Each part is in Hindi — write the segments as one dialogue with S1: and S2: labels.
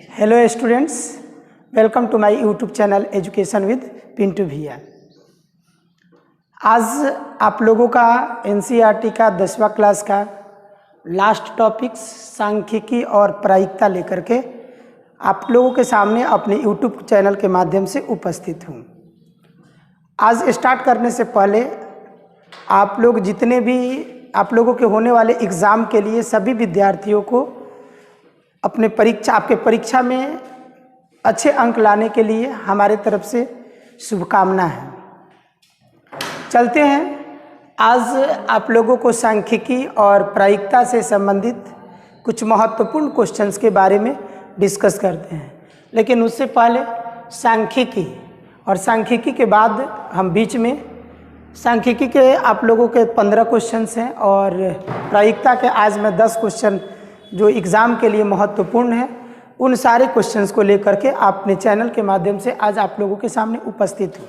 S1: Hello students, welcome to my YouTube channel education with Pintu भैया। आज आप लोगों का एनसीईआरटी का 10वां क्लास का लास्ट टॉपिक्स सांख्यिकी और प्रायिकता लेकर के आप लोगों के सामने अपने यूट्यूब चैनल के माध्यम से उपस्थित हूँ। आज स्टार्ट करने से पहले आप लोग जितने भी आप लोगों के होने वाले एग्ज़ाम के लिए सभी विद्यार्थियों को अपने आपके परीक्षा में अच्छे अंक लाने के लिए हमारे तरफ से शुभकामना है। चलते हैं, आज आप लोगों को सांख्यिकी और प्रायिकता से संबंधित कुछ महत्वपूर्ण क्वेश्चंस के बारे में डिस्कस करते हैं। लेकिन उससे पहले सांख्यिकी और सांख्यिकी के बाद हम बीच में सांख्यिकी के आप लोगों के 15 क्वेश्चंस हैं और प्रायिकता के आज मैं 10 क्वेश्चन जो एग्ज़ाम के लिए महत्वपूर्ण है उन सारे क्वेश्चंस को लेकर के अपने चैनल के माध्यम से आज आप लोगों के सामने उपस्थित हूँ।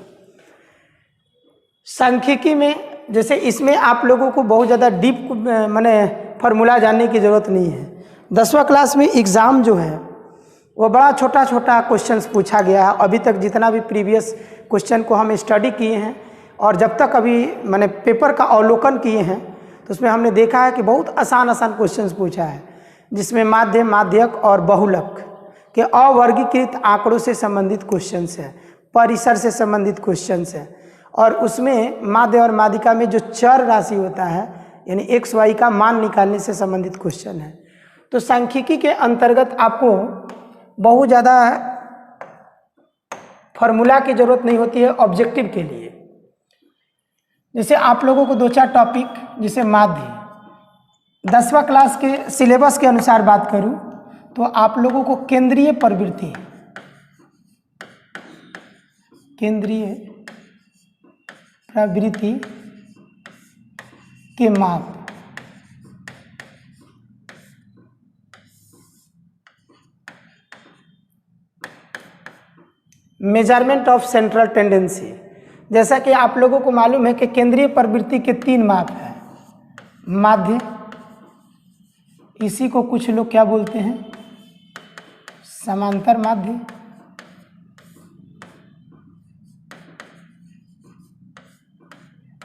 S1: सांख्यिकी में जैसे इसमें आप लोगों को बहुत ज़्यादा डीप माने फार्मूला जानने की ज़रूरत नहीं है। 10वां क्लास में एग्ज़ाम जो है वो बड़ा छोटा छोटा क्वेश्चंस पूछा गया है। अभी तक जितना भी प्रीवियस क्वेश्चन को हम स्टडी किए हैं और जब तक अभी मैंने पेपर का अवलोकन किए हैं तो उसमें हमने देखा है कि बहुत आसान क्वेश्चंस पूछा है, जिसमें माध्य, माध्यक और बहुलक के अवर्गीकृत आंकड़ों से संबंधित क्वेश्चंस हैं, परिसर से संबंधित क्वेश्चंस हैं और उसमें माध्य और माध्यिका में जो चर राशि होता है यानी एक्स वाई का मान निकालने से संबंधित क्वेश्चन है। तो सांख्यिकी के अंतर्गत आपको बहुत ज़्यादा फार्मूला की ज़रूरत नहीं होती है ऑब्जेक्टिव के लिए। जैसे आप लोगों को 2-4 टॉपिक, जैसे माध्य 10वां क्लास के सिलेबस के अनुसार बात करूं तो आप लोगों को केंद्रीय प्रवृत्ति के माप, मेजरमेंट ऑफ सेंट्रल टेंडेंसी। जैसा कि आप लोगों को मालूम है कि केंद्रीय प्रवृत्ति के 3 माप हैं। माध्य, इसी को कुछ लोग क्या बोलते हैं, समांतर माध्य,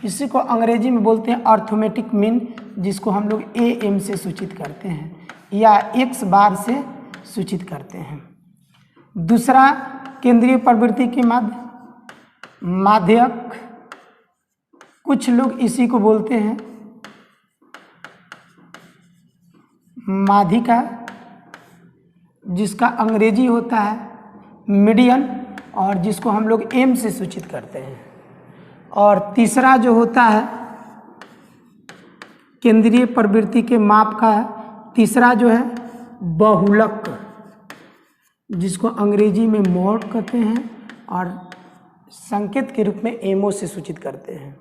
S1: इसी को अंग्रेजी में बोलते हैं अर्थमेटिक मीन, जिसको हम लोग AM से सूचित करते हैं या X बार से सूचित करते हैं। दूसरा केंद्रीय प्रवृत्ति के माध्य, माध्यक, कुछ लोग इसी को बोलते हैं माध्यिका, जिसका अंग्रेजी होता है मीडियन और जिसको हम लोग M से सूचित करते हैं। और तीसरा जो होता है केंद्रीय प्रवृत्ति के माप का तीसरा जो है बहुलक, जिसको अंग्रेजी में मोड कहते हैं और संकेत के रूप में MO से सूचित करते हैं।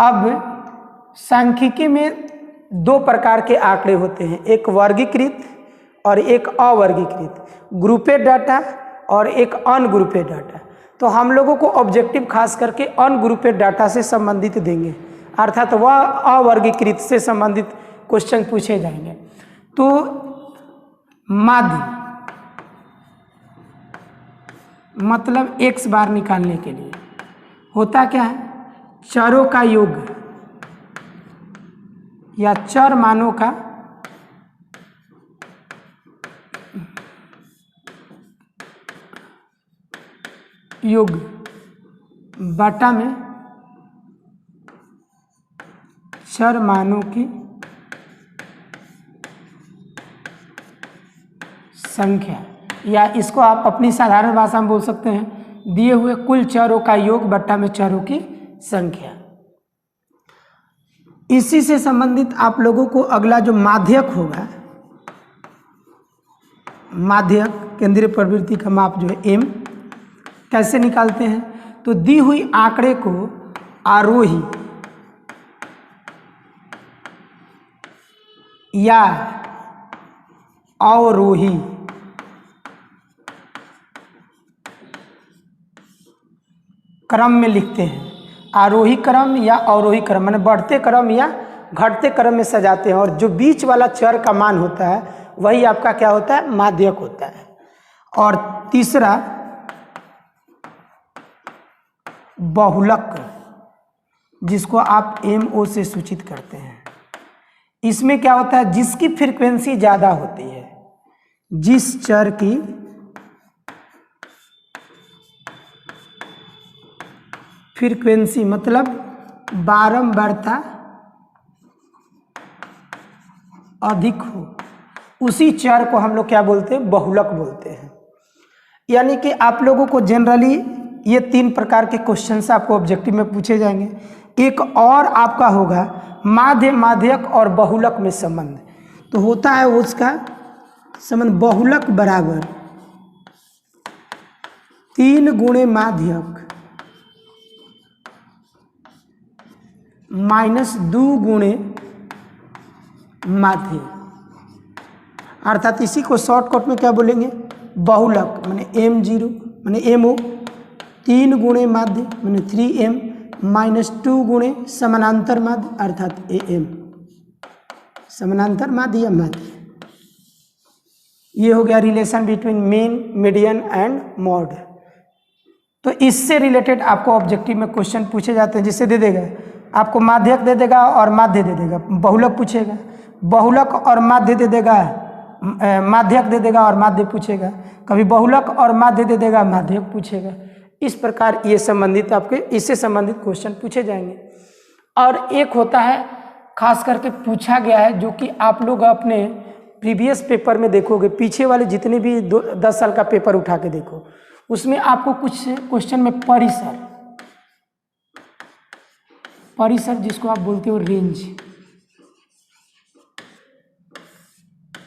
S1: अब सांख्यिकी में 2 प्रकार के आंकड़े होते हैं, एक वर्गीकृत और एक अवर्गीकृत, ग्रुपेड डाटा और एक अनग्रुपेड डाटा। तो हम लोगों को ऑब्जेक्टिव खास करके अनग्रुपेड डाटा से संबंधित देंगे, अर्थात वह अवर्गीकृत से संबंधित क्वेश्चन पूछे जाएंगे। तो माध्य मतलब X बार निकालने के लिए होता क्या है, चरों का योग या चर मानों का योग बटा में चर मानों की संख्या, या इसको आप अपनी साधारण भाषा में बोल सकते हैं दिए हुए कुल चरों का योग बटा में चरों की संख्या। इसी से संबंधित आप लोगों को अगला जो माध्यक होगा, माध्यक केंद्रीय प्रवृत्ति का माप जो है M, कैसे निकालते हैं, तो दी हुई आंकड़े को आरोही या अवरोही क्रम में लिखते हैं। आरोही क्रम या अवरोही क्रम माने बढ़ते क्रम या घटते क्रम में सजाते हैं और जो बीच वाला चर का मान होता है वही आपका क्या होता है, माध्यक होता है। और तीसरा बहुलक, जिसको आप MO से सूचित करते हैं। इसमें क्या होता है, जिसकी फ्रीक्वेंसी ज़्यादा होती है, जिस चर की फ्रीक्वेंसी मतलब बारंबारता अधिक हो, उसी चर को हम लोग क्या बोलते हैं, बहुलक बोलते हैं। यानी कि आप लोगों को जनरली ये 3 प्रकार के क्वेश्चंस आपको ऑब्जेक्टिव में पूछे जाएंगे। एक और आपका होगा माध्य, माध्यक और बहुलक में संबंध। तो होता है उसका संबंध बहुलक बराबर 3 गुणे माध्यक माइनस 2 गुणे माध्य, अर्थात इसी को शॉर्टकट में क्या बोलेंगे, बहुलक माने M0 माने MO, 3 गुणे माध्य माने 3M माइनस 2 गुणे समानांतर माध्य अर्थात AM, समानांतर माध्य या माध्य। ये हो गया relation between mean, median and mod. तो इससे रिलेटेड आपको ऑब्जेक्टिव में क्वेश्चन पूछे जाते हैं, जिससे दे देगा आपको माध्यक दे देगा और माध्य दे देगा, बहुलक पूछेगा, बहुलक और माध्य दे देगा, माध्यक दे देगा और माध्य पूछेगा, कभी बहुलक और माध्य दे देगा, माध्यक पूछेगा। इस प्रकार ये संबंधित आपके इससे संबंधित क्वेश्चन पूछे जाएंगे। और एक होता है खास करके पूछा गया है, जो कि आप लोग अपने प्रीवियस पेपर में देखोगे, पीछे वाले जितने भी 10 साल का पेपर उठा के देखो, उसमें आपको कुछ क्वेश्चन में परिसर, परिसर जिसको आप बोलते हो रेंज,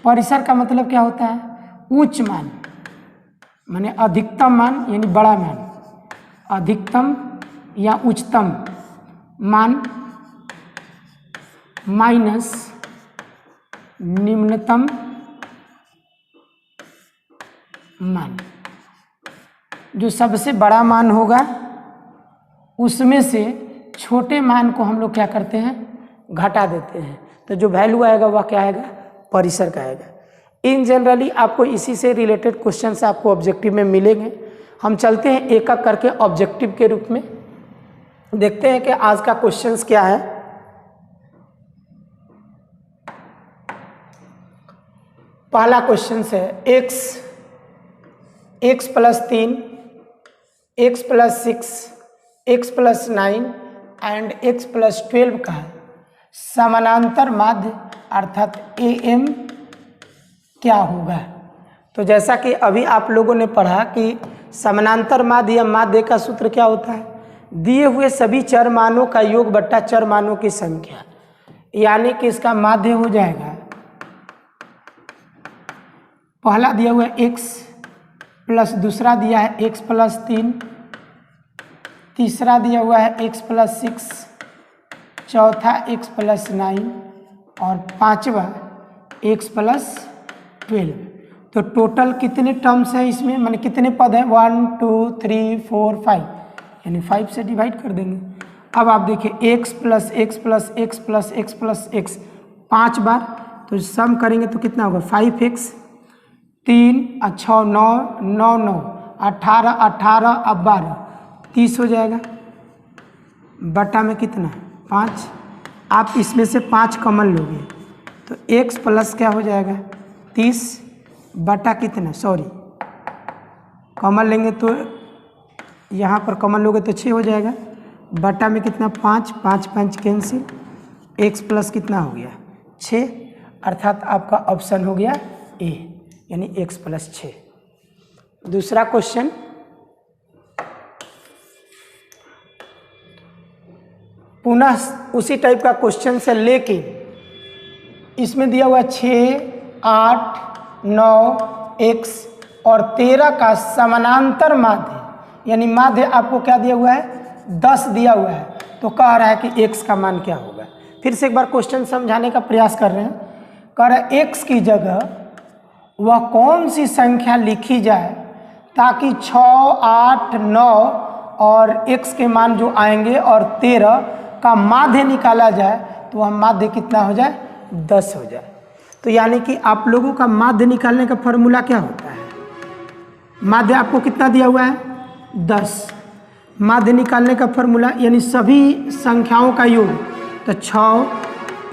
S1: परिसर का मतलब क्या होता है, उच्च मान माने अधिकतम मान यानी बड़ा मान, अधिकतम या उच्चतम मान माइनस निम्नतम मान। जो सबसे बड़ा मान होगा उसमें से छोटे मान को हम लोग क्या करते हैं, घटा देते हैं, तो जो वैल्यू आएगा वह क्या आएगा, परिसर का आएगा। इन जनरली आपको इसी से रिलेटेड क्वेश्चंस आपको ऑब्जेक्टिव में मिलेंगे। हम चलते हैं एक एक करके ऑब्जेक्टिव के रूप में, देखते हैं कि आज का क्वेश्चंस क्या है। पहला क्वेश्चन है x plus 3, x plus 6, x plus 9 and x plus 12 का समानांतर माध्य अर्थात AM क्या होगा। तो जैसा कि अभी आप लोगों ने पढ़ा कि समानांतर माध्य या माध्य का सूत्र क्या होता है, दिए हुए सभी चर मानों का योग बट्टा चर मानों की संख्या, यानी कि इसका माध्य हो जाएगा, पहला दिया हुआ है x प्लस दूसरा दिया है x प्लस 3, तीसरा दिया हुआ है x प्लस 6, चौथा x प्लस 9 और पांचवा x प्लस 12। तो टोटल कितने टर्म्स हैं इसमें, माने कितने पद हैं, 1 2 3 4 5, यानी 5 से डिवाइड कर देंगे। अब आप देखिए x plus x plus x plus x plus x 5 बार, तो सम करेंगे तो कितना होगा, 5x 3 अच्छा 9 9 9 18 18 अब 12 30 हो जाएगा, बटा में कितना 5। आप इसमें से 5 कॉमन लोगे तो x प्लस क्या हो जाएगा 30 बटा कितना, सॉरी कॉमन लेंगे तो यहाँ पर कॉमन लोगे तो 6 हो जाएगा, बटा में कितना 5 5 5 कैंसिल, x प्लस कितना हो गया 6, अर्थात आपका ऑप्शन हो गया ए, यानी x प्लस 6। दूसरा क्वेश्चन, पुनः उसी टाइप का क्वेश्चन है, लेकिन इसमें दिया हुआ 6 8 9 x और 13 का समानांतर माध्य, यानी माध्य आपको क्या दिया हुआ है 10 दिया हुआ है, तो कह रहा है कि x का मान क्या होगा। फिर से एक बार क्वेश्चन समझाने का प्रयास कर रहे हैं। कह रहा है x की जगह वह कौन सी संख्या लिखी जाए ताकि 6 8 9 और x के मान जो आएंगे और 13 का माध्य निकाला जाए, तो वह माध्य कितना हो जाए 10 हो जाए। तो यानी कि आप लोगों का माध्य निकालने का फॉर्मूला क्या होता है? माध्य आपको कितना दिया हुआ है? 10। माध्य निकालने का फॉर्मूला यानी सभी संख्याओं का योग, तो 6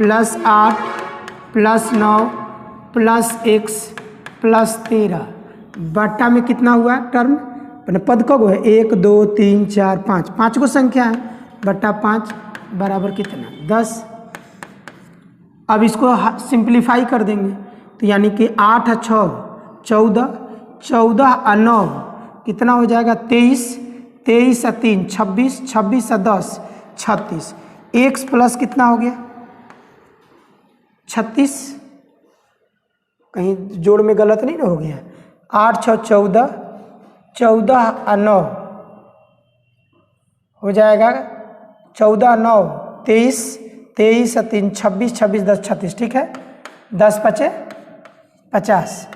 S1: + 8 + 9 + x + 13 बटा में कितना हुआ टर्म? पद कब है? 1 2 3 4 5, 5 को संख्या है, बटा 5 बराबर कितना? 10। अब इसको सिंप्लीफाई कर देंगे, तो यानी कि 8 और 6 14, 14 और 9 कितना हो जाएगा? 23, 23 और 3 26, 26 और 10 36, x प्लस कितना हो गया? 36। कहीं जोड़ में गलत नहीं ना हो गया? 8 6 14, 14 और 9 हो जाएगा 14 9 23, 23 और 3 26, 26 10 36, ठीक है। 10 5 50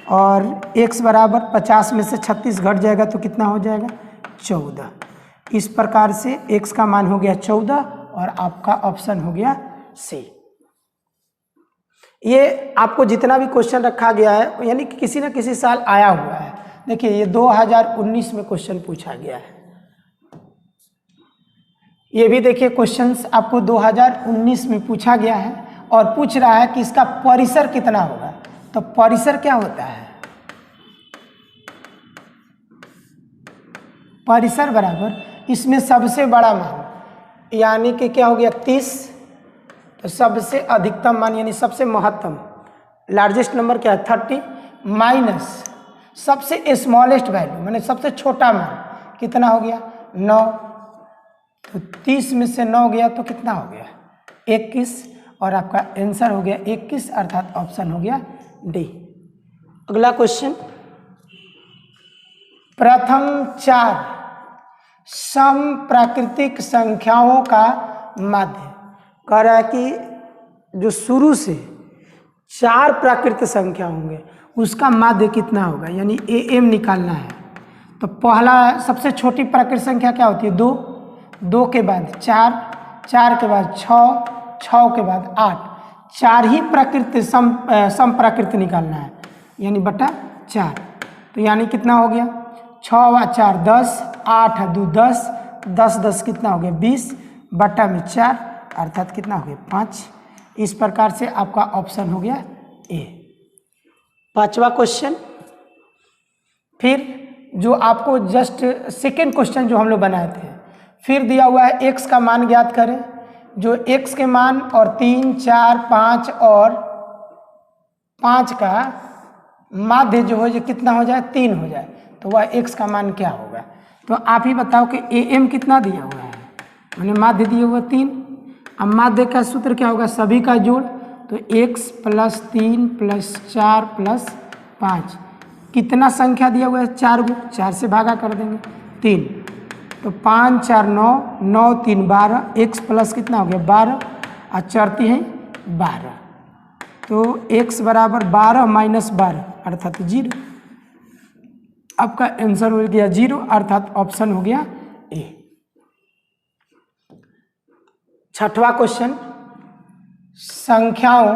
S1: और x बराबर 50 में से 36 घट जाएगा तो कितना हो जाएगा? 14। इस प्रकार से x का मान हो गया 14 और आपका ऑप्शन हो गया सी। ये आपको जितना भी क्वेश्चन रखा गया है यानी कि किसी न किसी साल आया हुआ है। देखिए ये 2019 में क्वेश्चन पूछा गया है। ये भी देखिए क्वेश्चंस आपको 2019 में पूछा गया है और पूछ रहा है कि इसका परिसर कितना होगा। तो परिसर क्या होता है? परिसर बराबर इसमें सबसे बड़ा मान यानी कि क्या हो गया? 30। तो सबसे अधिकतम मान यानी सबसे महत्तम लार्जेस्ट नंबर क्या है? 30 माइनस सबसे स्मॉलेस्ट वैल्यू माने सबसे छोटा मान कितना हो गया? 9। तो 30 में से 9 गया तो कितना हो गया? 21 और आपका आंसर हो गया 21 अर्थात ऑप्शन हो गया डी। अगला क्वेश्चन, प्रथम 4 सम प्राकृतिक संख्याओं का माध्य। कह रहा है कि जो शुरू से 4 प्राकृतिक संख्या होंगे उसका माध्य कितना होगा, यानी AM निकालना है। तो पहला सबसे छोटी प्राकृतिक संख्या क्या होती है? 2, 2 के बाद 4, 4 के बाद 6, 6 के बाद 8, 4 ही प्राकृतिक सम प्राकृतिक निकालना है यानी बटा 4। तो यानी कितना हो गया? 6 और 4 10, 8 और 2 10, 10 10 कितना हो गया? 20 बटा में 4 अर्थात कितना हो गया? 5। इस प्रकार से आपका ऑप्शन हो गया ए। पांचवा क्वेश्चन, फिर जो आपको जस्ट सेकेंड क्वेश्चन जो हम लोग बनाए थे, फिर दिया हुआ है x का मान ज्ञात करें। जो x के मान और 3 4 5 और 5 का माध्य जो हो कितना हो जाए? 3 हो जाए तो वह x का मान क्या होगा? तो आप ही बताओ कि AM कितना दिया हुआ है? मैंने माध्य दिया हुआ 3। अब माध्य का सूत्र क्या होगा? सभी का जोड़, तो x + 3 + 4 + 5 कितना संख्या दिया हुआ है? 4 गो, 4 से भागा कर देंगे 3, तो 5 4 9, 9 3 12, x प्लस कितना हो गया? 12 और चरती है 12, तो x बराबर 12 - 12 अर्थात 0। आपका आंसर हो गया 0 अर्थात ऑप्शन हो गया ए। छठवां क्वेश्चन, संख्याओं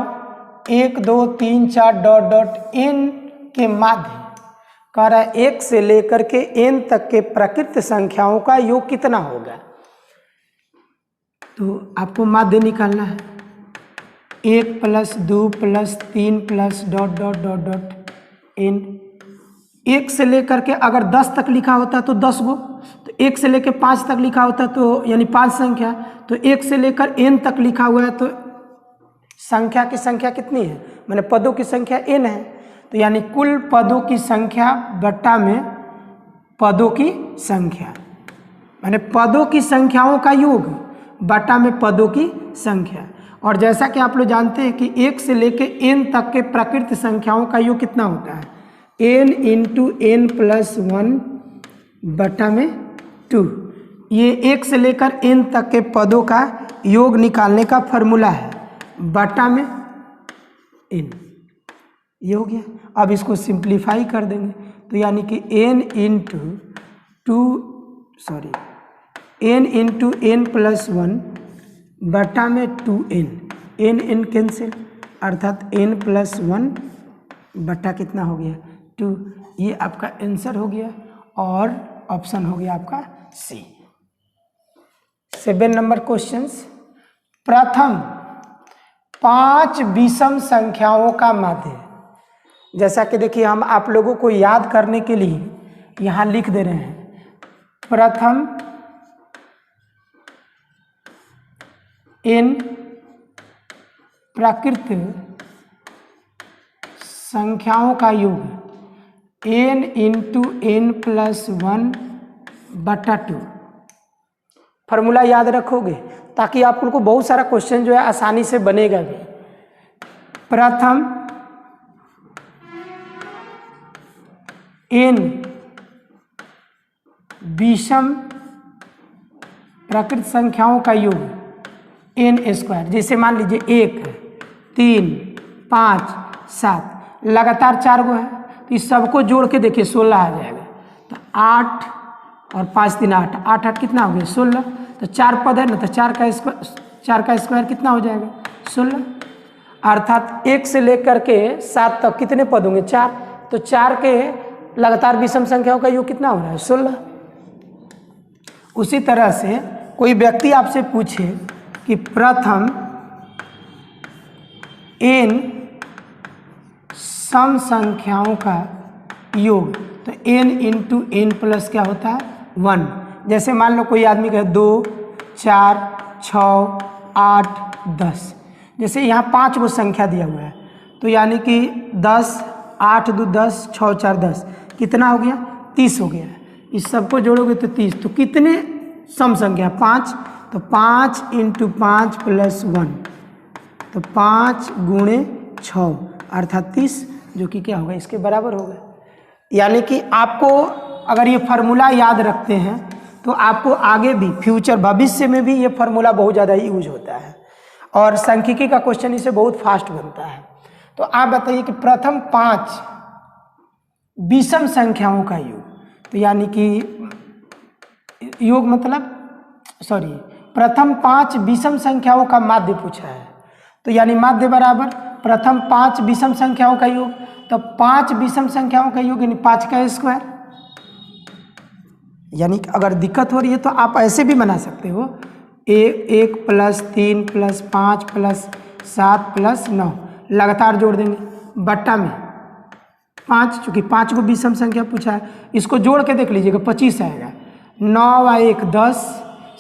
S1: 1 2 3 4 ... n के माध्य। कह रहा है 1 से लेकर के n तक के प्राकृतिक संख्याओं का योग कितना होगा? तो आपको माध्य निकालना है। 1 + 2 + 3 + ... n। 1 से लेकर के अगर 10 तक लिखा होता तो 10 गो, तो 1 से लेकर 5 तक लिखा होता तो यानी 5 संख्या, तो 1 से लेकर n तक लिखा हुआ है तो संख्या की संख्या कितनी है? मैंने पदों की संख्या n है, तो यानी कुल पदों की संख्या बट्टा में पदों की संख्या, मैंने पदों की संख्याओं का योग बट्टा में पदों की संख्या। और जैसा कि आप लोग जानते हैं कि 1 से लेकर n तक के प्राकृतिक संख्याओं का योग कितना होता है? n × n + 1 बटा में 2। ये 1 से लेकर n तक के पदों का योग निकालने का फॉर्मूला है, बटा में n। ये हो गया। अब इसको सिंप्लीफाई कर देंगे, तो यानी कि n × n + 1 बटा में 2n, n कैंसिल अर्थात n+1 बटा कितना हो गया 2। ये आपका आंसर हो गया और ऑप्शन हो गया आपका सी। 7 नंबर क्वेश्चंस। प्रथम 5 विषम संख्याओं का माध्य, जैसा कि देखिए हम आप लोगों को याद करने के लिए यहाँ लिख दे रहे हैं। प्रथम n प्राकृत संख्याओं का योग n × n+1 बटा 2। फॉर्मूला याद रखोगे ताकि आप लोग को बहुत सारा क्वेश्चन जो है आसानी से बनेगा भी। प्रथम n विषम प्राकृत संख्याओं का योग n², जैसे मान लीजिए 1, 3, 5, 7 लगातार 4 गो है, तो इस सबको जोड़ के देखिए 16 आ जाएगा। तो 8 और 5 3 8, 8 8 कितना हो गया 16। तो 4 पद है ना, तो 4 का स्क्वायर कितना हो जाएगा 16। अर्थात 1 से लेकर के 7 तक कितने पद होंगे 4। तो 4 के लगातार विषम संख्याओं का योग कितना हो रहा है 16। उसी तरह से कोई व्यक्ति आपसे पूछे कि प्रथम n सम संख्याओं का योग, तो n × n+ क्या होता है 1। जैसे मान लो कोई आदमी कहे 2, 4, 6, 8, 10, जैसे यहाँ 5 वो संख्या दिया हुआ है, तो यानी कि 10, 8 2 10, 6 4 10 कितना हो गया 30 हो गया। इस सबको जोड़ोगे तो 30। तो कितने सम संख्या 5, तो 5 × 5 + 1, तो 5 × 6 अर्थात 30, जो कि क्या होगा इसके बराबर होगा। यानी कि आपको अगर ये फार्मूला याद रखते हैं तो आपको आगे भी फ्यूचर भविष्य में भी ये फार्मूला बहुत ज़्यादा यूज होता है और सांख्यिकी का क्वेश्चन इससे बहुत फास्ट बनता है। तो आप बताइए कि प्रथम 5 विषम संख्याओं का योग, तो यानी कि योग मतलब प्रथम 5 विषम संख्याओं का माध्य पूछा है, तो यानी माध्य बराबर प्रथम 5 विषम संख्याओं का योग, तो 5 विषम संख्याओं का योग यानी 5 का स्क्वायर। यानी कि अगर दिक्कत हो रही है तो आप ऐसे भी बना सकते हो 1 + 3 + 5 + 7 + 9 लगातार जोड़ देंगे बट्टा में 5, चूँकि 5 को विषम संख्या पूछा है, इसको जोड़ के देख लीजिएगा 25 आएगा। 9 और 1 10,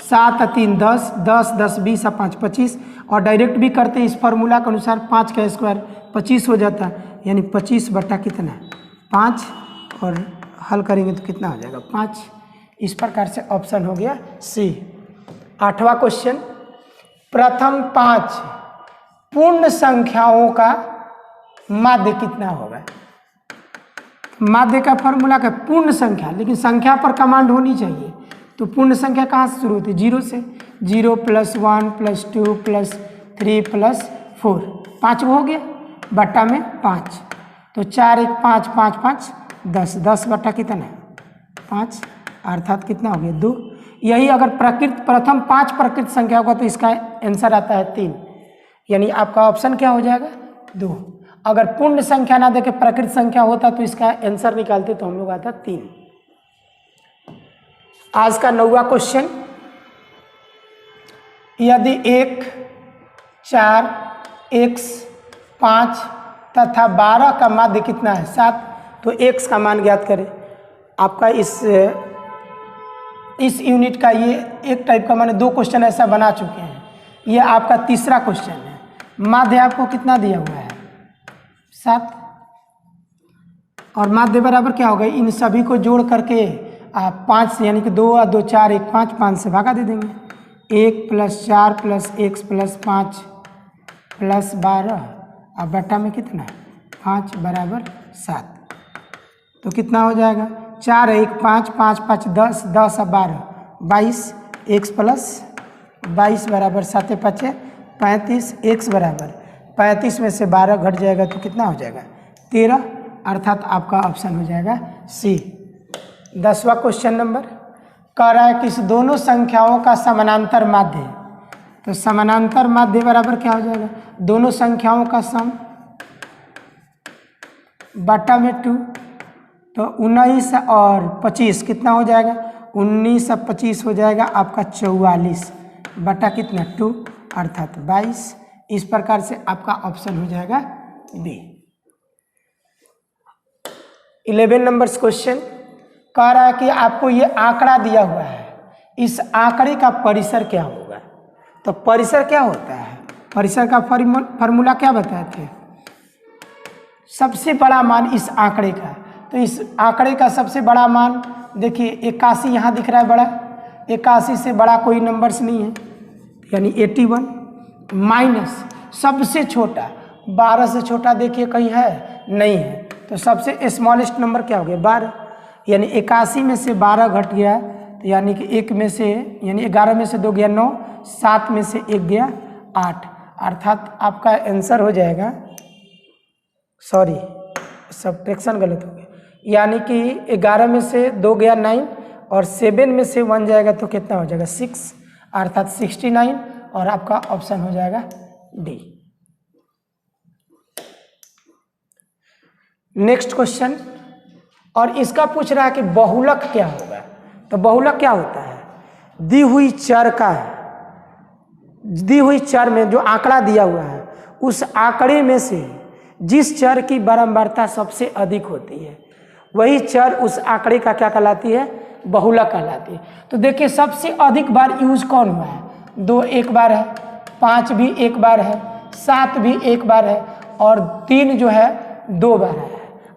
S1: 7 और 3 10, 10 10 20 और 5 25, और डायरेक्ट भी करते हैं इस फार्मूला के अनुसार 5 का स्क्वायर 25 हो जाता है, यानी 25 बटा कितना 5, और हल करेंगे तो कितना हो जाएगा 5। इस प्रकार से ऑप्शन हो गया सी। 8वां क्वेश्चन। प्रथम 5 पूर्ण संख्याओं का माध्य कितना होगा। माध्य का फॉर्मूला का पूर्ण संख्या, लेकिन संख्या पर कमांड होनी चाहिए। तो पूर्ण संख्या कहाँ से शुरू होती है 0 से। 0 + 1 + 2 + 3 + 4, 5 हो गया बट्टा में 5, तो 4 1 5 5 5 10, 10 बट्टा कितना 5, अर्थात कितना हो गया 2। यही अगर प्रथम 5 प्रकृत संख्या होगा तो इसका आंसर आता है 3, यानी आपका ऑप्शन क्या हो जाएगा 2। अगर पूर्ण संख्या ना देके प्रकृत संख्या होता तो इसका आंसर निकालते तो हम लोग आता 3। आज का 9वां क्वेश्चन। यदि 1 4 x 5 तथा 12 का माध्य कितना है 7, तो x का मान ज्ञात करें। आपका इस यूनिट का ये एक टाइप का मैंने 2 क्वेश्चन ऐसा बना चुके हैं। ये आपका तीसरा क्वेश्चन है। माध्य आपको कितना दिया हुआ है 7, और माध्य बराबर क्या होगा, इन सभी को जोड़ करके आप 5 से, यानी कि 2 और 2 4 1 5, 5 से भागा दे देंगे। 1 + 4 + x + 5 + 12, अब बट्टा में कितना 5 बराबर 7, तो कितना हो जाएगा 4 1 5 5 5 10, 10 और 12 22, x + 22 बराबर 7 5 35, x बराबर 35 में से 12 घट जाएगा तो कितना हो जाएगा 13, अर्थात आपका ऑप्शन हो जाएगा सी। 10वां क्वेश्चन नंबर कह रहा है कि इस दोनों संख्याओं का समानांतर माध्य तो समानांतर माध्य बराबर क्या हो जाएगा, दोनों संख्याओं का सम बटा में 2, तो 19 और 25 कितना हो जाएगा, 19 और 25 हो जाएगा आपका 44 बटा कितना 2 अर्थात 22। इस प्रकार से आपका ऑप्शन हो जाएगा बी। 11 नंबर क्वेश्चन कह रहा है कि आपको ये आंकड़ा दिया हुआ है, इस आंकड़े का परिसर क्या होगा। तो परिसर क्या होता है, परिसर का फॉर्मूला क्या बताए थे, सबसे बड़ा मान इस आंकड़े का। तो इस आंकड़े का सबसे बड़ा मान देखिए 81 यहाँ दिख रहा है बड़ा, 81 से बड़ा कोई नंबर्स नहीं है यानी 81 माइनस सबसे छोटा 12 से छोटा देखिए कहीं है नहीं है, तो सबसे स्मॉलेस्ट नंबर क्या हो गया 12, यानी 81 में से 12 घट गया तो यानी कि 1 में से यानी 11 में से 2 गया 9, 7 में से 1 गया 8, अर्थात आपका आंसर हो जाएगा, सॉरी सब्ट्रैक्शन गलत हो गया, यानी कि 11 में से 2 गया 9 और 7 में से 1 जाएगा तो कितना हो जाएगा 6, अर्थात 69 और आपका ऑप्शन हो जाएगा डी। नेक्स्ट क्वेश्चन, और इसका पूछ रहा है कि बहुलक क्या होगा। तो बहुलक क्या होता है, दी हुई चर में जो आंकड़ा दिया हुआ है उस आंकड़े में से जिस चर की बारंबारता सबसे अधिक होती है वही चर उस आंकड़े का क्या कहलाती है, बहुलक कहलाती है। तो देखिए सबसे अधिक बार यूज कौन हुआ है, 2 एक बार है, 5 भी एक बार है, 7 भी एक बार है और 3 जो है 2 बार है,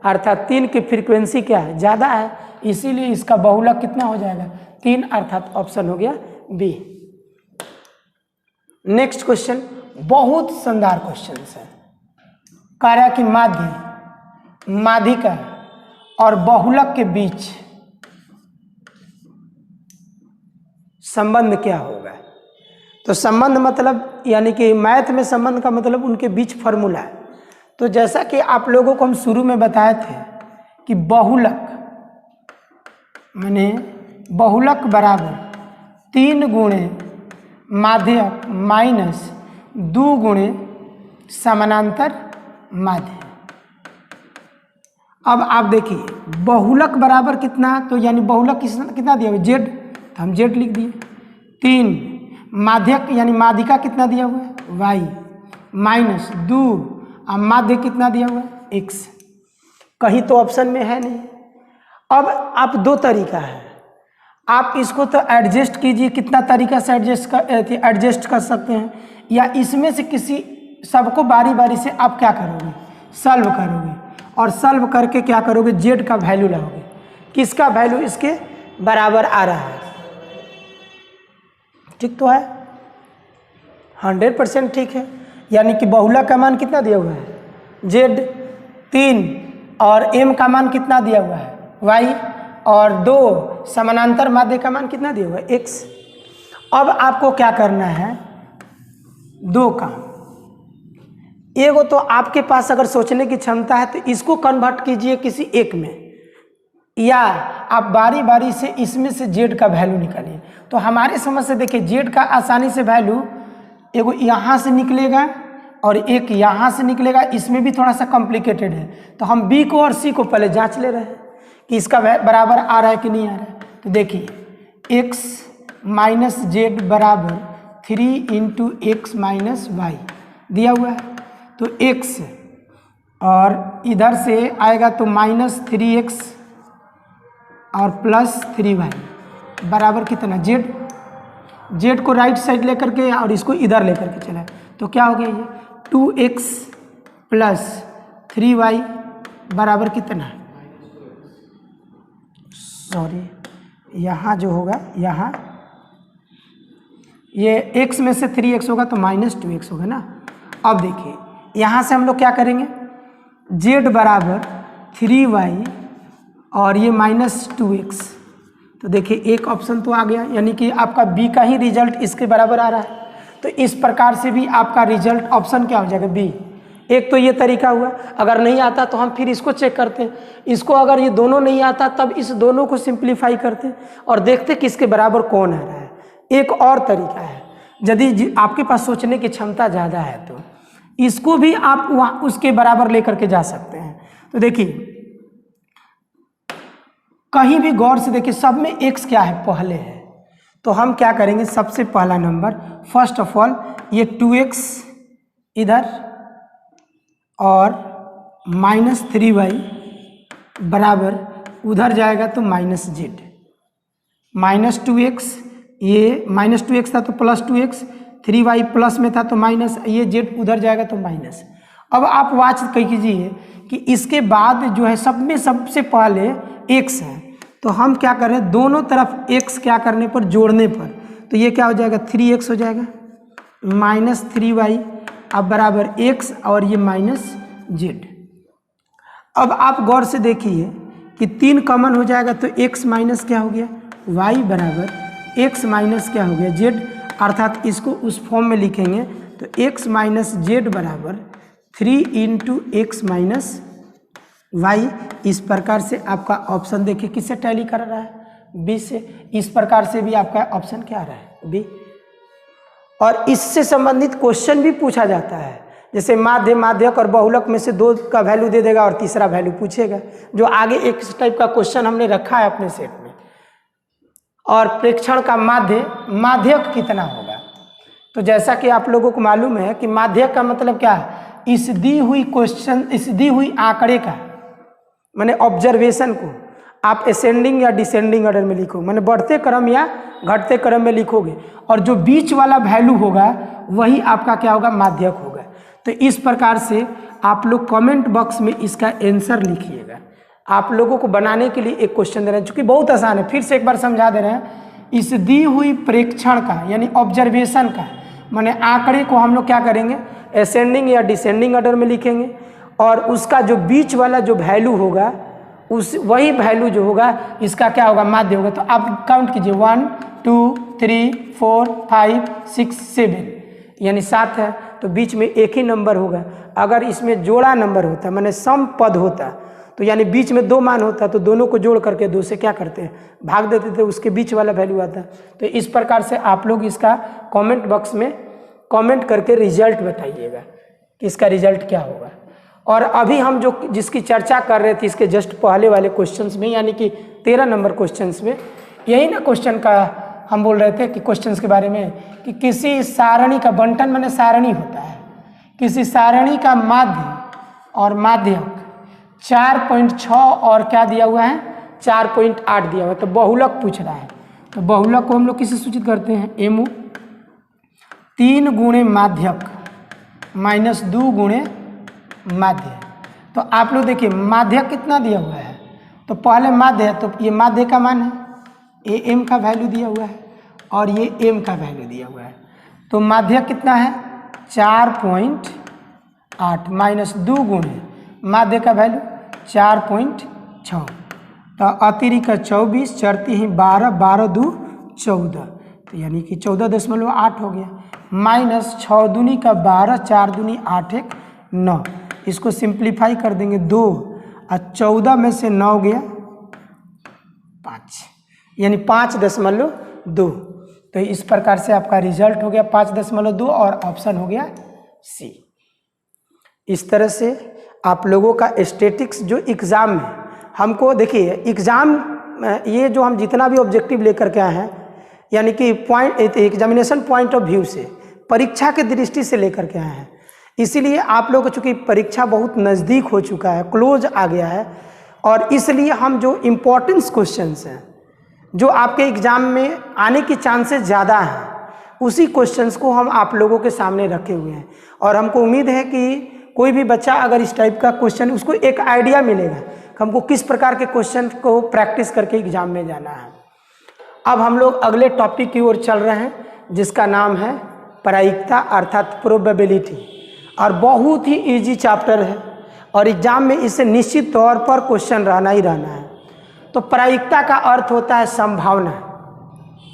S1: अर्थात 3 की फ्रीक्वेंसी क्या है ज़्यादा है, इसीलिए इसका बहुलक कितना हो जाएगा 3, अर्थात ऑप्शन हो गया बी। नेक्स्ट क्वेश्चन बहुत शानदार क्वेश्चन है, कह रहा है कि माध्यिका और बहुलक के बीच संबंध क्या होगा। तो संबंध मतलब यानी कि मैथ में संबंध का मतलब उनके बीच फॉर्मूला है। तो जैसा कि आप लोगों को हम शुरू में बताए थे कि बहुलक माने बहुलक बराबर 3 गुणे माध्यक माइनस 2 गुणे समानांतर माध्य। अब आप देखिए बहुलक बराबर कितना, तो यानी बहुलक कितना दिया हुआ जेड, तो हम जेड लिख दिए, 3 माध्यक यानी माध्यिका कितना दिया हुआ है वाई माइनस 2 और माध्य कितना दिया हुआ है एक्स, कहीं तो ऑप्शन में है नहीं। अब आप 2 तरीका है, आप इसको तो एडजस्ट कीजिए, कितना तरीका से एडजस्ट कर सकते हैं, या इसमें से किसी सबको बारी बारी से आप क्या करोगे सॉल्व करोगे और सॉल्व करके क्या करोगे जेड का वैल्यू लाओगे, किसका वैल्यू इसके बराबर आ रहा है, ठीक तो है 100% ठीक है। यानी कि बहुलक का मान कितना दिया हुआ है जेड 3 और एम का मान कितना दिया हुआ है वाई और 2 समानांतर माध्य का मान कितना दिया हुआ है एक्स। अब आपको क्या करना है 2 काम, एगो तो आपके पास अगर सोचने की क्षमता है तो इसको कन्वर्ट कीजिए किसी एक में, या आप बारी बारी से इसमें से जेड का वैल्यू निकालिए। तो हमारे समझ से देखिए जेड का आसानी से वैल्यू एगो यहाँ से निकलेगा और एक यहाँ से निकलेगा, इसमें भी थोड़ा सा कॉम्प्लिकेटेड है, तो हम बी को और सी को पहले जांच ले रहे हैं कि इसका बराबर आ रहा है कि नहीं आ रहा है। तो देखिए x माइनस जेड बराबर 3 इंटू एक्स माइनस वाई दिया हुआ है, तो x और इधर से आएगा तो माइनस 3x और प्लस 3y बराबर कितना जेड को राइट साइड लेकर के और इसको इधर लेकर के चला, तो क्या हो गया ये 2x प्लस 3y बराबर कितना, सॉरी यहाँ जो होगा यहाँ ये x में से 3x होगा तो माइनस 2x होगा ना। अब देखिए यहाँ से हम लोग क्या करेंगे z बराबर 3y और ये माइनस 2x, तो देखिए एक ऑप्शन तो आ गया, यानी कि आपका b का ही रिजल्ट इसके बराबर आ रहा है। तो इस प्रकार से भी आपका रिजल्ट ऑप्शन क्या हो जाएगा b। एक तो ये तरीका हुआ, अगर नहीं आता तो हम फिर इसको चेक करते हैं, इसको अगर ये दोनों नहीं आता तब इस दोनों को सिंप्लीफाई करते हैं और देखते किसके बराबर कौन आ रहा है। एक और तरीका है, यदि आपके पास सोचने की क्षमता ज़्यादा है तो इसको भी आप वहाँ उसके बराबर लेकर के जा सकते हैं। तो देखिए कहीं भी गौर से देखिए, सब में x क्या है, पहले है। तो हम क्या करेंगे, सबसे पहला नंबर फर्स्ट ऑफ ऑल ये 2x इधर और -3y बराबर उधर जाएगा तो -z, -2x, ये -2x था तो +2x, 3y प्लस में था तो माइनस, ये z उधर जाएगा तो माइनस। अब आप वाच कीजिए कि इसके बाद जो है सब में सबसे पहले x है, तो हम क्या करें, दोनों तरफ x क्या करने पर, जोड़ने पर, तो ये क्या हो जाएगा 3x हो जाएगा, -3y अब बराबर x और ये -z। अब आप गौर से देखिए कि 3 कॉमन हो जाएगा तो x माइनस क्या हो गया, y बराबर x माइनस क्या हो गया, z, अर्थात इसको उस फॉर्म में लिखेंगे तो x माइनस जेड बराबर 3 × x माइनस वाई। इस प्रकार से आपका ऑप्शन देखिए किससे टैली कर रहा है, बी से। इस प्रकार से भी आपका ऑप्शन क्या आ रहा है, बी। और इससे संबंधित क्वेश्चन भी पूछा जाता है, जैसे माध्य, माध्यक और बहुलक में से 2 का वैल्यू दे देगा और तीसरा वैल्यू पूछेगा, जो आगे एक टाइप का क्वेश्चन हमने रखा है अपने सेट में। और प्रेक्षण का माध्य, माध्यक कितना होगा, तो जैसा कि आप लोगों को मालूम है कि माध्यक का मतलब क्या है, इस दी हुई क्वेश्चन, इस दी हुई आंकड़े का, माने ऑब्जर्वेशन को आप असेंडिंग या डिसेंडिंग ऑर्डर में लिखो, माने बढ़ते क्रम या घटते क्रम में लिखोगे, और जो बीच वाला वैल्यू होगा वही आपका क्या होगा, माध्यक होगा। तो इस प्रकार से आप लोग कमेंट बॉक्स में इसका आंसर लिखिएगा। आप लोगों को बनाने के लिए एक क्वेश्चन दे रहे हैं, चूंकि बहुत आसान है, फिर से एक बार समझा दे रहे हैं। इस दी हुई प्रेक्षण का यानी ऑब्जर्वेशन का, माने आंकड़े को हम लोग क्या करेंगे, असेंडिंग या डिसेंडिंग ऑर्डर में लिखेंगे, और उसका जो बीच वाला जो वैल्यू होगा, उस वही वैल्यू जो होगा इसका क्या होगा, माध्य होगा। तो आप काउंट कीजिए, 1 2 3 4 5 6 7, यानी 7 है, तो बीच में एक ही नंबर होगा। अगर इसमें जोड़ा नंबर होता, माने सम पद होता, तो यानी बीच में 2 मान होता, तो दोनों को जोड़ करके 2 से क्या करते हैं, भाग देते थे, उसके बीच वाला वैल्यू आता। तो इस प्रकार से आप लोग इसका कमेंट बॉक्स में कमेंट करके रिजल्ट बताइएगा कि इसका रिजल्ट क्या होगा। और अभी हम जो जिसकी चर्चा कर रहे थे इसके जस्ट पहले वाले क्वेश्चंस में, यानी कि 13 नंबर क्वेश्चंस में, यही ना क्वेश्चन का हम बोल रहे थे कि क्वेश्चंस के बारे में, कि किसी सारणी का बंटन माने सारणी होता है, किसी सारणी का माध्य और माध्यक 4.6 और क्या दिया हुआ है, 4.8 दिया हुआ है। तो बहुलक पूछ रहा है, तो बहुलक को हम लोग किसे सूचित करते हैं, एमो 3 गुणे माध्यक -2 गुणे माध्य। तो आप लोग देखिए माध्यक कितना दिया हुआ है, तो पहले माध्य है, तो ये माध्य का मान है, ये एम का वैल्यू दिया हुआ है और ये एम का वैल्यू दिया हुआ है। तो माध्यक कितना है, 4.8 -2 गुणे माध्य का वैल्यू 4.6, तो अतिरिक्त 24, चरती ही 12, 12 2 14, तो यानी कि 14.8 हो गया, -6 दूनी का 12, 4 दूनी 8 1 9। इसको सिंप्लीफाई कर देंगे 2 और 14 में से 9 गया 5, यानी 5.2। तो इस प्रकार से आपका रिजल्ट हो गया 5.2 और ऑप्शन हो गया सी। इस तरह से आप लोगों का स्टैटिक्स जो एग्ज़ाम में हमको, देखिए एग्ज़ाम ये जो हम जितना भी ऑब्जेक्टिव लेकर के आए हैं, यानी कि point examination point of view से, परीक्षा के दृष्टि से लेकर के आए हैं, इसीलिए आप लोगों को चूँकि परीक्षा बहुत नज़दीक हो चुका है, क्लोज आ गया है, और इसलिए हम जो इम्पोर्टेंस क्वेश्चंस हैं जो आपके एग्ज़ाम में आने की चांसेस ज़्यादा हैं, उसी क्वेश्चंस को हम आप लोगों के सामने रखे हुए हैं। और हमको उम्मीद है कि कोई भी बच्चा अगर इस टाइप का क्वेश्चन, उसको एक आइडिया मिलेगा कि हमको किस प्रकार के क्वेश्चन को प्रैक्टिस करके एग्ज़ाम में जाना है। अब हम लोग अगले टॉपिक की ओर चल रहे हैं, जिसका नाम है प्रायिकता अर्थात प्रोबेबिलिटी, और बहुत ही इजी चैप्टर है और एग्जाम में इससे निश्चित तौर पर क्वेश्चन रहना ही रहना है। तो प्रायिकता का अर्थ होता है संभावना,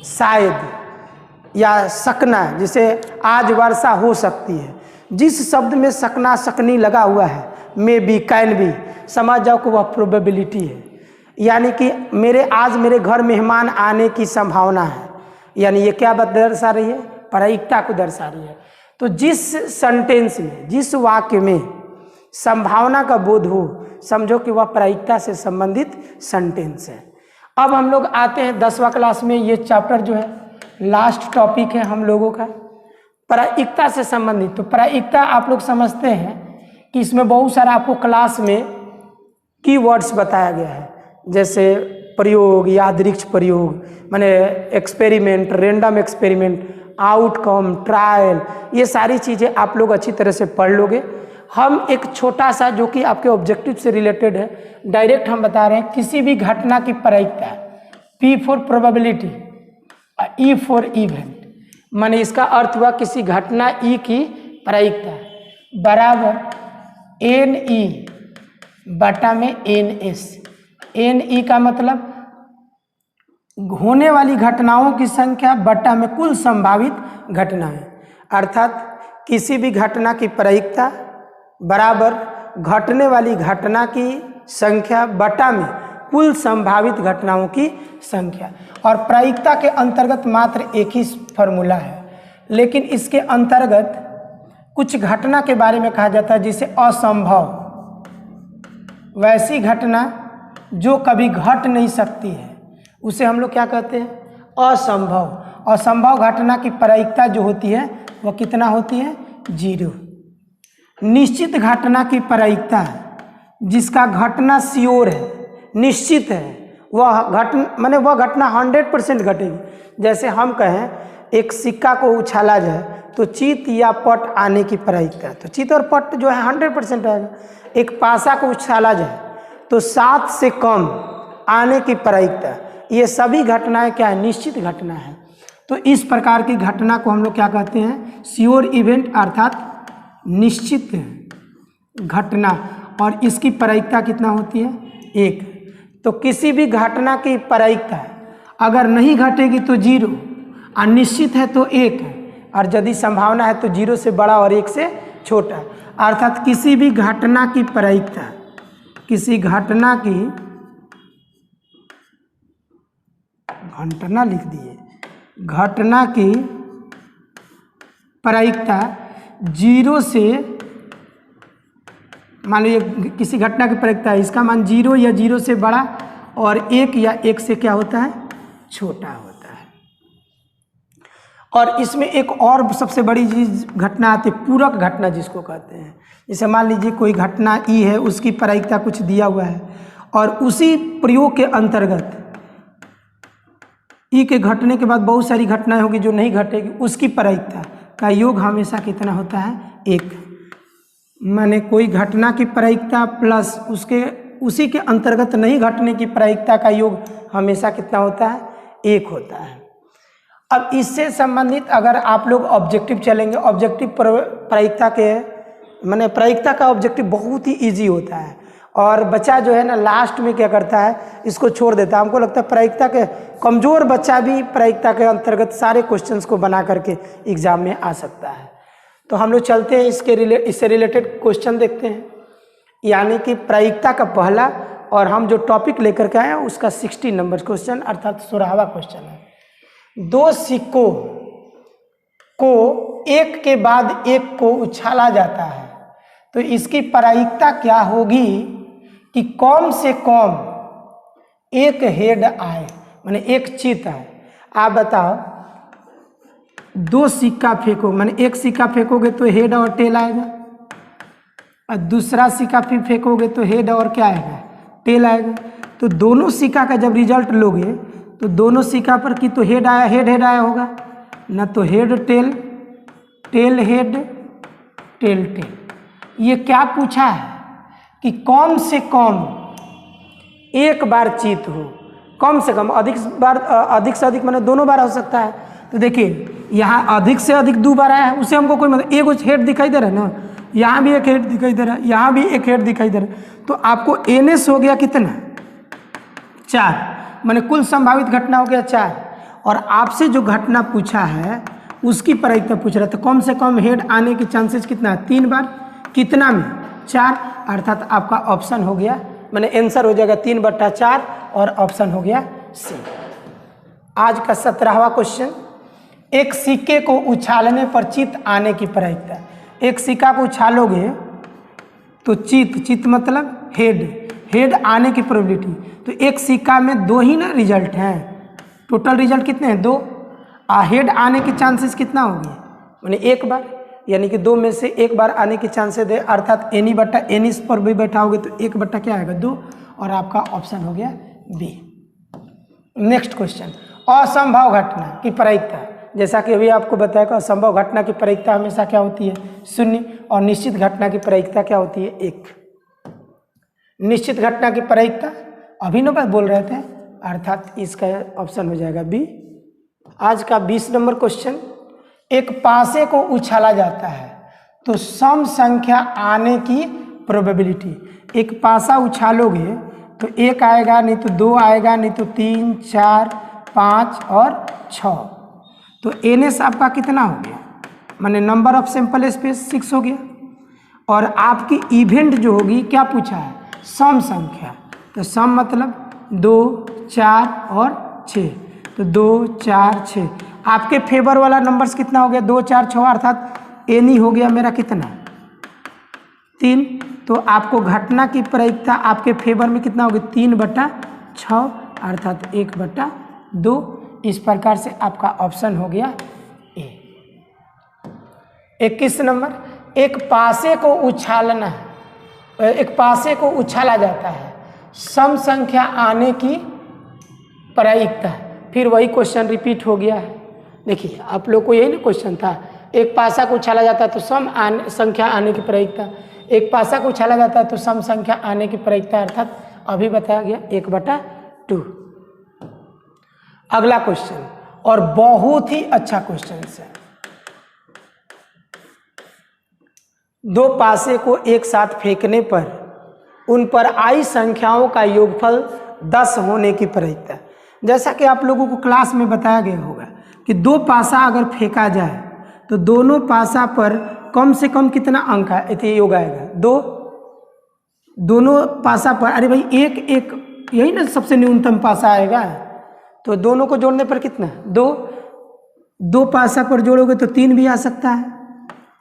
S1: शायद या सकना, जिसे आज वर्षा हो सकती है। जिस शब्द में सकना सकनी लगा हुआ है, मे बी, कैन बी, समझ जाओ कि वह प्रोबेबिलिटी है, यानी कि आज मेरे घर मेहमान आने की संभावना है, यानी ये क्या दर्शा रही है, प्रायिकता को दर्शा रही है। तो जिस सेंटेंस में, जिस वाक्य में संभावना का बोध हो, समझो कि वह प्रायिकता से संबंधित सेंटेंस है। अब हम लोग आते हैं 10वां क्लास में, ये चैप्टर जो है लास्ट टॉपिक है हम लोगों का, प्रायिकता से संबंधित। तो प्रायिकता आप लोग समझते हैं कि इसमें बहुत सारा आपको क्लास में कीवर्ड्स बताया गया है, जैसे प्रयोग, यादृच्छ प्रयोग, माने experiment, random experiment, outcome, trial, ये सारी चीज़ें आप लोग अच्छी तरह से पढ़ लोगे। हम एक छोटा सा जो कि आपके ऑब्जेक्टिव से रिलेटेड है, डायरेक्ट हम बता रहे हैं किसी भी घटना की प्रायिकता, P for probability, E for event, माने इसका अर्थ हुआ किसी घटना E की प्रायिकता बराबर NE बटा में NS। NE का मतलब होने वाली घटनाओं की संख्या बटा में कुल संभावित घटनाएं, अर्थात किसी भी घटना की प्रायिकता बराबर घटने वाली घटना की संख्या बटा में कुल संभावित घटनाओं की संख्या। और प्रायिकता के अंतर्गत मात्र एक ही फॉर्मूला है, लेकिन इसके अंतर्गत कुछ घटना के बारे में कहा जाता है जिसे असंभव, वैसी घटना जो कभी घट नहीं सकती है उसे हम लोग क्या कहते हैं, असंभव। असंभव घटना की प्रायिकता जो होती है वह कितना होती है, 0। निश्चित घटना की प्रायिकता जिसका घटना श्योर है, निश्चित है, वह घटना 100% घटेगी। जैसे हम कहें एक सिक्का को उछाला जाए तो चित या पट आने की प्रायिकता, तो चित और पट जो है 100% आएगा। एक पासा को उछाला जाए तो 7 से कम आने की प्रायिकता, ये सभी घटनाएं क्या है, निश्चित घटना है। तो इस प्रकार की घटना को हम लोग क्या कहते हैं, श्योर इवेंट, अर्थात निश्चित घटना, और इसकी प्रायिकता कितना होती है, 1। तो किसी भी घटना की प्रायिकता अगर नहीं घटेगी तो 0, और निश्चित है तो 1 है, और यदि संभावना है तो 0 से बड़ा और 1 से छोटा। अर्थात किसी भी घटना की प्रायिकता, किसी घटना की, घटना लिख दिए, घटना की प्रायिकता 0 से, मान लीजिए किसी घटना की प्रायिकता है, इसका मान 0 या 0 से बड़ा और 1 या 1 से क्या होता है, छोटा होता है। और इसमें एक और सबसे बड़ी चीज घटना आती है, पूरक घटना जिसको कहते हैं। जैसे मान लीजिए कोई घटना E है, उसकी प्रायिकता कुछ दिया हुआ है, और उसी प्रयोग के अंतर्गत E के घटने के बाद बहुत सारी घटनाएं होगी जो नहीं घटेगी, उसकी प्रायिकता का योग हमेशा कितना होता है, 1। माने कोई घटना की प्रायिकता प्लस उसी के अंतर्गत नहीं घटने की प्रायिकता का योग हमेशा कितना होता है, 1 होता है। अब इससे संबंधित अगर आप लोग ऑब्जेक्टिव चलेंगे, ऑब्जेक्टिव प्रायिकता के माने प्रायिकता का ऑब्जेक्टिव बहुत ही इजी होता है, और बच्चा जो है ना लास्ट में क्या करता है, इसको छोड़ देता है। हमको लगता है प्रायिकता के कमज़ोर बच्चा भी प्रायिकता के अंतर्गत सारे क्वेश्चंस को बना करके एग्जाम में आ सकता है। तो हम लोग चलते हैं इससे रिलेटेड क्वेश्चन देखते हैं, यानी कि प्रायिकता का पहला, और हम जो टॉपिक लेकर के आए हैं उसका 60 नंबर क्वेश्चन, अर्थात 16वां क्वेश्चन है। 2 सिक्कों को एक के बाद एक को उछाला जाता है, तो इसकी प्रायिकता क्या होगी कि कम से कम एक हेड आए, माने एक चित आए। आप बताओ, 2 सिक्का फेंको, माने एक सिक्का फेंकोगे तो हेड और टेल आएगा, और दूसरा सिक्का फिर फेंकोगे तो हेड और क्या आएगा, टेल आएगा। तो दोनों सिक्का का जब रिजल्ट लोगे तो दोनों सिक्का पर की तो हेड आया, हेड आया होगा ना, तो head tail, tail head, tail tail. ये क्या पूछा है कि कम से कम एक बार चित हो, कम से कम, अधिक से अधिक माने दोनों बार हो सकता है। तो देखिए यहाँ अधिक से अधिक 2 बार आया है, उसे हमको कोई मतलब एक हेड दिखाई दे रहा है ना, यहाँ भी एक हेड दिखाई दे रहा है, यहाँ भी एक हेड दिखाई दे रहा है, तो आपको NS हो गया कितना, 4, माने कुल संभावित घटना हो गया 4। और आपसे जो घटना पूछा है उसकी प्रायिकता पूछ रहा है, तो कम से कम हेड आने की चांसेस कितना है, 3 बार, कितना में, 4, अर्थात आपका ऑप्शन हो गया, माने आंसर हो जाएगा 3/4, और ऑप्शन हो गया C। आज का 17वां क्वेश्चन, एक सिक्के को उछालने पर चित आने की प्रायिकता। एक सिक्का को उछालोगे तो चित मतलब हेड आने की प्रोबेबिलिटी। तो एक सिक्का में दो ही ना रिजल्ट हैं, टोटल रिजल्ट कितने हैं? 2। हेड आने की चांसेस कितना होगी? माने एक बार, यानी कि 2 में से एक बार आने की चांसेस है, अर्थात एनी बट्टा एनी पर भी बैठाओगे तो 1 बट्टा क्या आएगा? 2। और आपका ऑप्शन हो गया बी। नेक्स्ट क्वेश्चन, असंभव घटना की प्रायिकता। जैसा कि अभी आपको बताया कि असंभव घटना की प्रायिकता हमेशा क्या होती है? 0। और निश्चित घटना की प्रायिकता क्या होती है? 1। निश्चित घटना की प्रायिकता अभी ना बोल रहे थे, अर्थात इसका ऑप्शन हो जाएगा बी। आज का 20 नंबर क्वेश्चन, एक पासे को उछाला जाता है तो सम संख्या आने की प्रोबेबिलिटी। एक पासा उछालोगे तो 1 आएगा, नहीं तो 2 आएगा, नहीं तो 3, 4, 5 और 6। तो एनएस आपका कितना हो गया? माने नंबर ऑफ सैंपल स्पेस 6 हो गया। और आपकी इवेंट जो होगी क्या पूछा है? सम संख्या। तो सम मतलब 2, 4 और 6। तो 2, 4, 6 आपके फेवर वाला नंबर्स कितना हो गया? 2, 4, 6, अर्थात एनी हो गया मेरा कितना? 3। तो आपको घटना की प्रायिकता आपके फेवर में कितना होगी? 3/6, अर्थात 1/2। इस प्रकार से आपका ऑप्शन हो गया ए। 21 नंबर, एक पासे को उछाला जाता है, सम संख्या आने की प्रायिकता। फिर वही क्वेश्चन रिपीट हो गया है। देखिए आप लोग को यही ना क्वेश्चन था, एक पासा को उछाला जाता है तो संख्या आने की प्रायिकता, एक पासा को उछाला जाता है तो सम संख्या आने की प्रायिकता, अर्थात अभी बताया गया 1/2। अगला क्वेश्चन, और बहुत ही अच्छा क्वेश्चन है। 2 पासे को एक साथ फेंकने पर उन पर आई संख्याओं का योगफल 10 होने की प्रायिकता। जैसा कि आप लोगों को क्लास में बताया गया होगा कि 2 पासा अगर फेंका जाए तो दोनों पासा पर कम से कम कितना अंक है योग आएगा? 2। दोनों पासा पर, अरे भाई एक यही ना सबसे न्यूनतम पासा आएगा। तो दोनों को जोड़ने पर कितना? 2। 2 पासा पर जोड़ोगे तो 3 भी आ सकता है,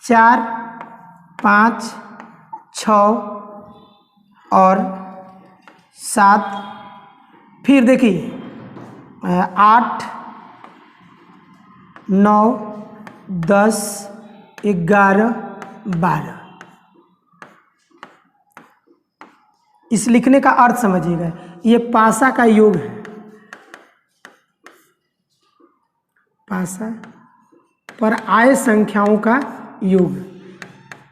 S1: 4, 5, 6 और 7। फिर देखिए 8, 9, 10, 11, 12। इस लिखने का अर्थ समझिएगा, ये पासा का योग है। पासा पर आए संख्याओं का योग,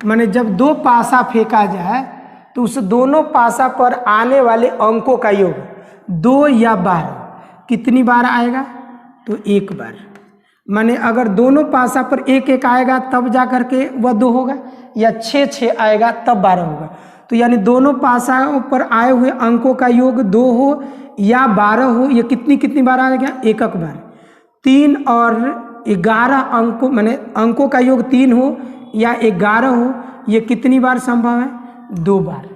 S1: माने जब 2 पासा फेंका जाए तो उस दोनों पासा पर आने वाले अंकों का योग 2 या 12 कितनी बार आएगा? तो 1 बार। माने अगर दोनों पासा पर 1 आएगा तब जा करके वह 2 होगा, या 6 आएगा तब 12 होगा। तो यानी दोनों पासाओं पर आए हुए अंकों का योग 2 हो या 12 हो, ये कितनी बार आएगा? 1 बार। 3 और 11 अंकों, माने अंकों का योग 3 हो या 11 हो, ये कितनी बार संभव है? 2 बार।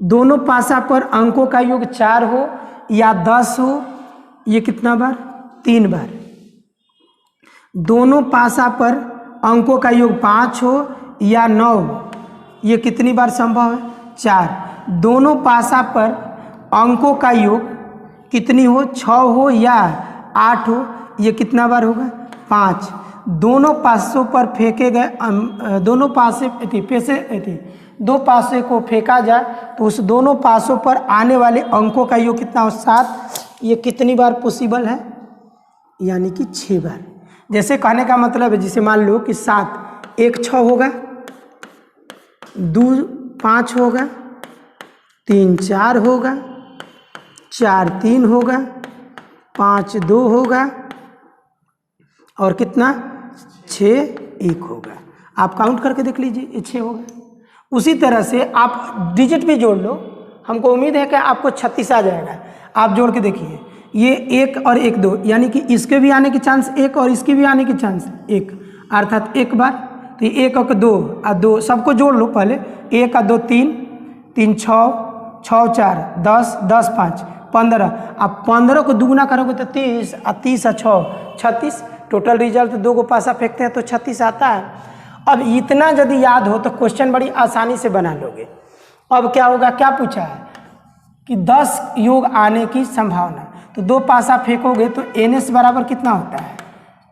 S1: दोनों पासा पर अंकों का योग 4 हो या 10 हो, ये कितना बार? 3 बार। दोनों पासा पर अंकों का योग 5 हो या 9 हो, ये कितनी बार संभव है? 4। दोनों पासा पर अंकों का योग कितनी हो? 6 हो या 8 हो, ये कितना बार होगा? 5। दोनों पासों पर फेंके गए दोनों पासे को फेंका जाए तो उस दोनों पासों पर आने वाले अंकों का योग कितना हो? 7। ये कितनी बार पॉसिबल है? यानी कि 6 बार। जैसे कहने का मतलब है, जिसे मान लो कि 7 1 6 होगा, 2 5 होगा, 3 4 होगा, 4 3 होगा, 5 2 होगा और कितना? 6 1 होगा। आप काउंट करके देख लीजिए, ये 6 होगा। उसी तरह से आप डिजिट भी जोड़ लो, हमको उम्मीद है कि आपको 36 आ जाएगा। आप जोड़ के देखिए, ये 1 और 1 2, यानी कि इसके भी आने की चांस 1 और इसके भी आने की चांस 1, अर्थात 1 बार। तो 1 और 2 और 2 सबको जोड़ लो पहले। 1 और 2 3, 3 6, 6 4 10, 10 5 15। आप 15 को दुगुना करोगे तो 30 और 30 और 6 36। टोटल रिजल्ट 2 को पासा फेंकते हैं तो 36 आता है। अब इतना यदि याद हो तो क्वेश्चन बड़ी आसानी से बना लोगे। अब क्या होगा, क्या पूछा है कि 10 योग आने की संभावना, तो 2 पासा फेंकोगे तो NS बराबर कितना होता है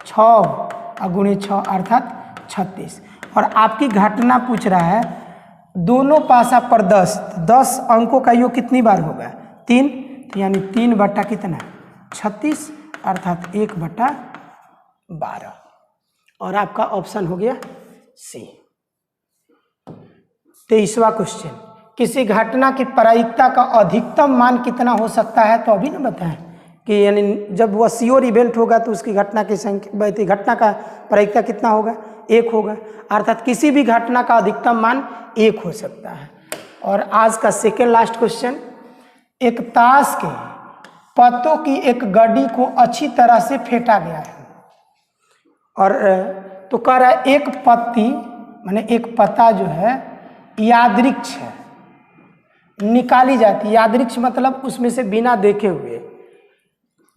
S1: 6 गुणे 6 अर्थात 36। और आपकी घटना पूछ रहा है दोनों पासा पर 10, 10 अंकों का योग कितनी बार होगा 3, तो यानी 3 बटा कितना 36 अर्थात 1/12। और आपका ऑप्शन हो गया सी। 23वां क्वेश्चन, किसी घटना की प्रायिकता का अधिकतम मान कितना हो सकता है, तो अभी ना बताएं कि यानी जब वह श्योर इवेंट होगा तो उसकी घटना की संख्या, घटना का प्रायिकता कितना होगा 1 होगा, अर्थात किसी भी घटना का अधिकतम मान 1 हो सकता है। और आज का सेकेंड लास्ट क्वेश्चन, एक ताश के पत्तों की एक गड्डी को अच्छी तरह से फेंटा गया है और तो कह रहा है एक पत्ती माने एक पत्ता जो है यादृक्ष है, निकाली जाती है। यादृक्ष मतलब उसमें से बिना देखे हुए,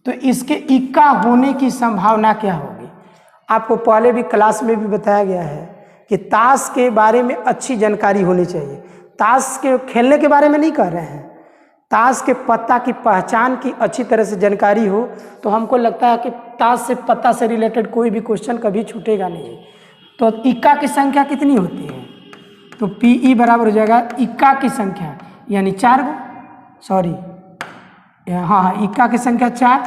S1: तो इसके इक्का होने की संभावना क्या होगी। आपको पहले भी क्लास में भी बताया गया है कि ताश के बारे में अच्छी जानकारी होनी चाहिए। ताश के खेलने के बारे में नहीं कह रहे हैं, ताश के पत्ता की पहचान की अच्छी तरह से जानकारी हो तो हमको लगता है कि ताश से पत्ता से रिलेटेड कोई भी क्वेश्चन कभी छूटेगा नहीं। तो इक्का की संख्या कितनी होती है, तो PE बराबर हो जाएगा इक्का की संख्या यानी 4 गो, सॉरी हाँ इक्का की संख्या 4,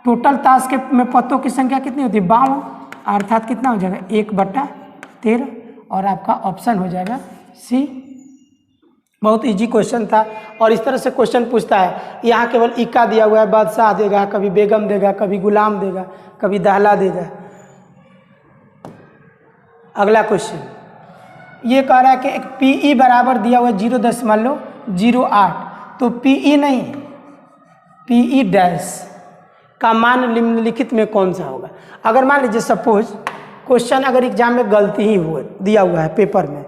S1: टोटल ताश के में पत्तों की संख्या कितनी होती है 52, अर्थात कितना हो जाएगा 1/13। और आपका ऑप्शन हो जाएगा सी। बहुत इजी क्वेश्चन था और इस तरह से क्वेश्चन पूछता है। यहाँ केवल इक्का दिया हुआ है, बादशाह देगा, कभी बेगम देगा, कभी गुलाम देगा, कभी दहला देगा। अगला क्वेश्चन ये कह रहा है कि एक PE बराबर दिया हुआ है 0.08, तो PE नहीं PE डैश का मान निम्नलिखित में कौन सा होगा। अगर मान लीजिए सपोज क्वेश्चन अगर एग्जाम में गलती ही हुआ दिया हुआ है पेपर में,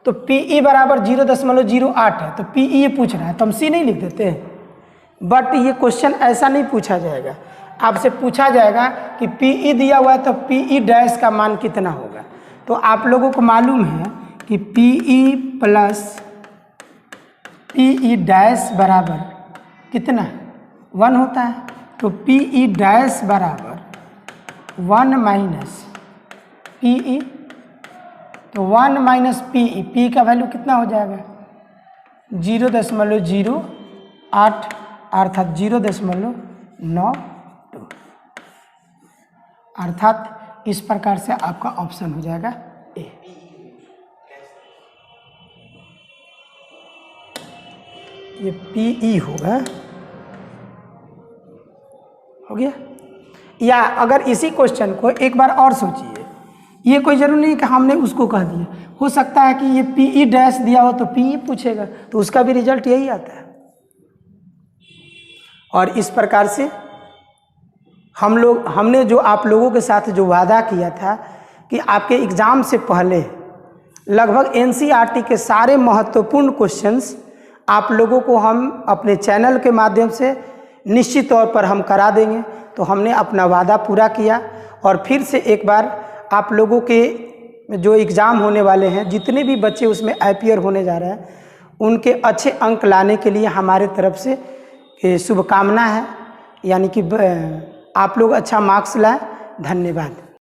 S1: तो PE बराबर 0.08 है, तो PE ये पूछ रहा है तो हम C नहीं लिख देते हैं। बट ये क्वेश्चन ऐसा नहीं पूछा जाएगा, आपसे पूछा जाएगा कि PE दिया हुआ है तो PE डैश का मान कितना होगा। तो आप लोगों को मालूम है कि PE प्लस PE डैश बराबर कितना 1 होता है, तो PE डैश बराबर 1 माइनस PE, तो 1 माइनस PE, P का वैल्यू कितना हो जाएगा 0.08 अर्थात 0.92, अर्थात इस प्रकार से आपका ऑप्शन हो जाएगा ए। ये PE होगा, हो गया। या अगर इसी क्वेश्चन को एक बार और सोचिए, ये कोई जरूरी नहीं कि हमने उसको कह दिया, हो सकता है कि ये PE डैश दिया हो तो PE पूछेगा, तो उसका भी रिजल्ट यही आता है। और इस प्रकार से हमने जो आप लोगों के साथ जो वादा किया था कि आपके एग्ज़ाम से पहले लगभग NCERT के सारे महत्वपूर्ण क्वेश्चंस आप लोगों को हम अपने चैनल के माध्यम से निश्चित तौर पर हम करा देंगे। तो हमने अपना वादा पूरा किया और फिर से एक बार आप लोगों के जो एग्ज़ाम होने वाले हैं, जितने भी बच्चे उसमें अपीयर होने जा रहे हैं, उनके अच्छे अंक लाने के लिए हमारे तरफ से शुभकामना है, यानी कि आप लोग अच्छा मार्क्स लाएं। धन्यवाद।